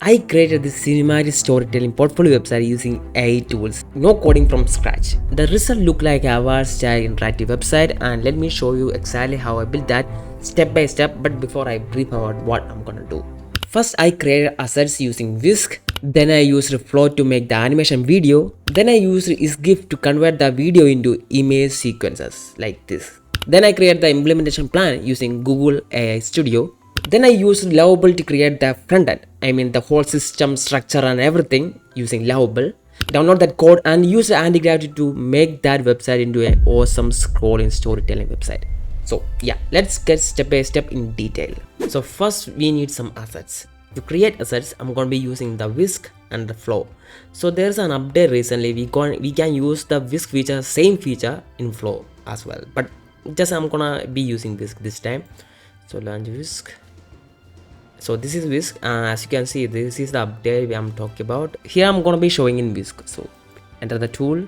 I created this cinematic storytelling portfolio website using AI tools, no coding from scratch. The result looked like a style interactive website, and let me show you exactly how I built that step by step. But before I brief about what I'm gonna do. First, I created assets using Whisk. Then I used Flow to make the animation video. Then I used EZGIF to convert the video into image sequences like this. Then I created the implementation plan using Google AI Studio. Then I used Lovable to create the front end. I mean the whole system structure and everything using Lovable. Download that code and use Antigravity to make that website into an awesome scrolling storytelling website. So yeah, let's get step by step in detail. So first we need some assets. To create assets, I'm going to be using the Whisk and the Flow. So there's an update recently. We can use the Whisk feature, same feature in Flow as well. But just I'm gonna be using Whisk this time. So launch Whisk. So this is Whisk. As you can see, this is the update I'm talking about. Here I'm gonna be showing in Whisk. So enter the tool.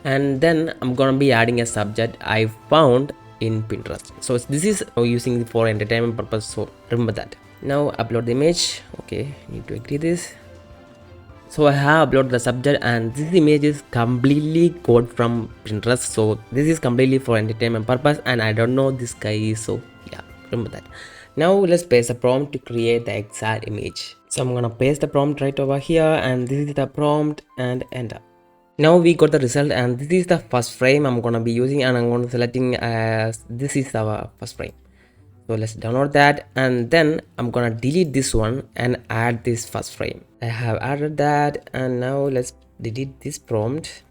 And then I'm gonna be adding a subject I found in Pinterest. So this is using for entertainment purpose, so remember that. Now upload the image. Okay, need to agree this. So I have uploaded the subject, and this image is completely code from Pinterest. So this is completely for entertainment purpose, and I don't know this guy, so yeah, remember that. Now let's paste a prompt to create the exact image. So I'm gonna paste the prompt right over here, and this is the prompt, and enter. Now we got the result, and this is the first frame I'm gonna be using, and I'm gonna selecting as this is our first frame. So let's download that, and then I'm gonna delete this one and add this first frame. I have added that, and now let's delete this prompt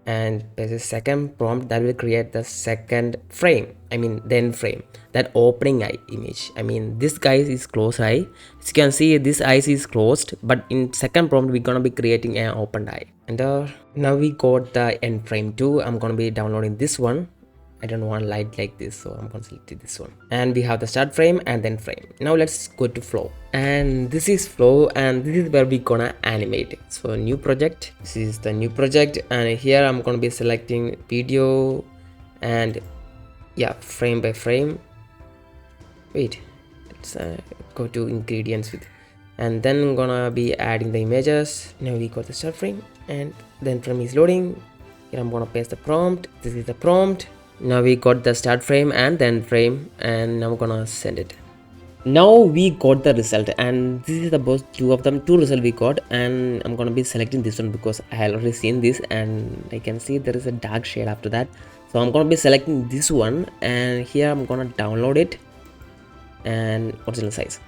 and paste a second prompt that will create the second frame. I mean the end frame, that opening eye image. I mean this guy is closed eye. As you can see, this eye is closed, but in second prompt we're gonna be creating an open eye. And now we got the end frame too. I'm gonna be downloading this one. I don't want light like this, so I'm going to select this one. And we have the start frame and then frame. Now let's go to Flow, and this is Flow, and this is where we're gonna animate. So new project, this is the new project, and here I'm gonna be selecting video, and yeah, frame by frame. Wait, let's go to ingredients with, and then I'm gonna be adding the images. Now we got the start frame, and then frame is loading. Here I'm gonna paste the prompt. This is the prompt. Now we got the start frame and then frame, and now I'm gonna send it. Now we got the result, and this is the both two result we got, and I'm gonna be selecting this one because I have already seen this, and I can see there is a dark shade after that. So I'm gonna be selecting this one, and here I'm gonna download it and original size.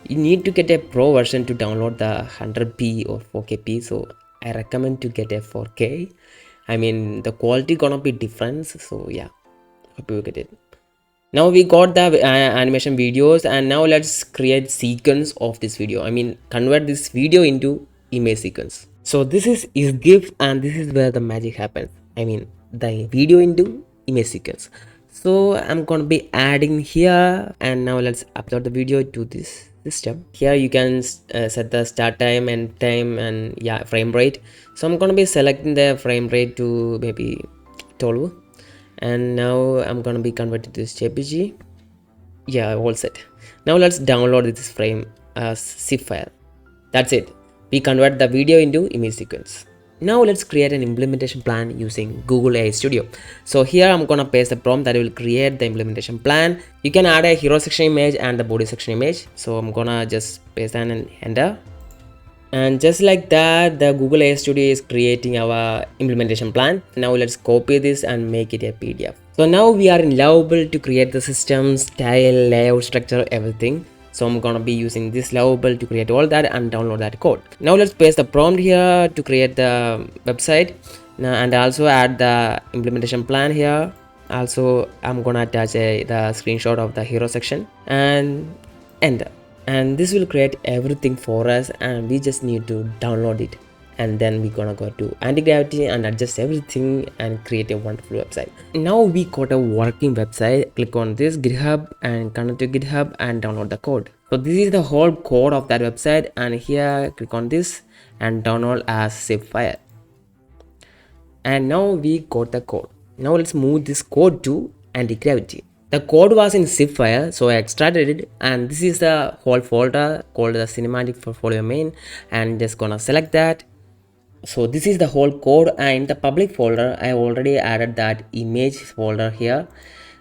You need to get a pro version to download the 100p or 4Kp, so I recommend to get a 4K. I mean the quality gonna be different, so yeah, hope you get it. Now we got the animation videos, and now let's create sequence of this video. I mean convert this video into image sequence. So this is EZGIF, and this is where the magic happens. I mean the video into image sequence. So I'm gonna be adding here, and now let's upload the video to this system. Here you can set the start time, end time, and yeah, frame rate. So I'm gonna be selecting the frame rate to maybe 12, and now I'm gonna be converting to this JPG. Yeah, all set. Now let's download this frame as zip file. That's it. We convert the video into image sequence. Now let's create an implementation plan using Google AI Studio. So here I'm gonna paste the prompt that will create the implementation plan. You can add a hero section image and the body section image. So I'm gonna just paste that and enter. And just like that, the Google AI Studio is creating our implementation plan. Now let's copy this and make it a PDF. So now we are in Lovable to create the system, style, layout, structure, everything. So I'm gonna be using this Lovable to create all that and download that code. Now let's paste the prompt here to create the website. Now, and also add the implementation plan here. Also, I'm gonna attach the screenshot of the hero section and enter. And this will create everything for us, and we just need to download it, and then we're gonna go to Antigravity and adjust everything and create a wonderful website. Now we got a working website. Click on this GitHub and connect to GitHub and download the code. So this is the whole code of that website, and here click on this and download as zip file. And now we got the code. Now let's move this code to Antigravity. The code was in zip file, so I extracted it, and this is the whole folder called the cinematic portfolio main, and just gonna select that. So this is the whole code, and in the public folder I already added that image folder here.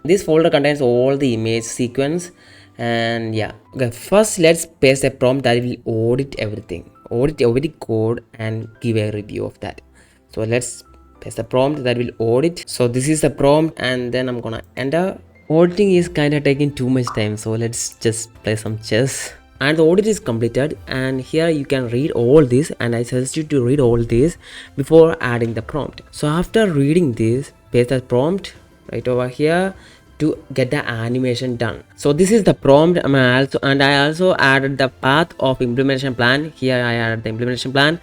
This folder contains all the image sequence, and yeah, okay, first let's paste a prompt that will audit everything, audit every code and give a review of that. So let's paste the prompt that will audit. So this is the prompt, and then I'm gonna enter. Auditing is kind of taking too much time, so let's just play some chess. And the audit is completed, and here you can read all this, and I suggest you to read all this before adding the prompt. So after reading this, paste the prompt right over here to get the animation done. So this is the prompt, I also added the path of implementation plan. Here I added the implementation plan,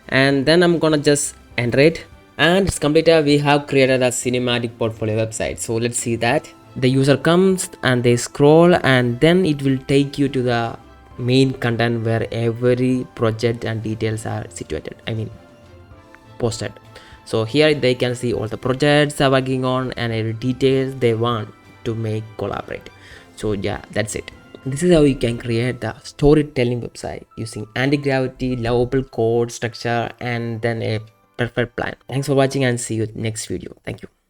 and then I'm gonna just enter it, and it's completed. We have created a cinematic portfolio website. So let's see that. The user comes and they scroll, and then it will take you to the main content where every project and details are situated, posted. So here they can see all the projects are working on and every details they want to make collaborate. So yeah, that's it. This is how you can create the storytelling website using Antigravity, Lovable code structure, and then a perfect plan. Thanks for watching, and see you next video. Thank you.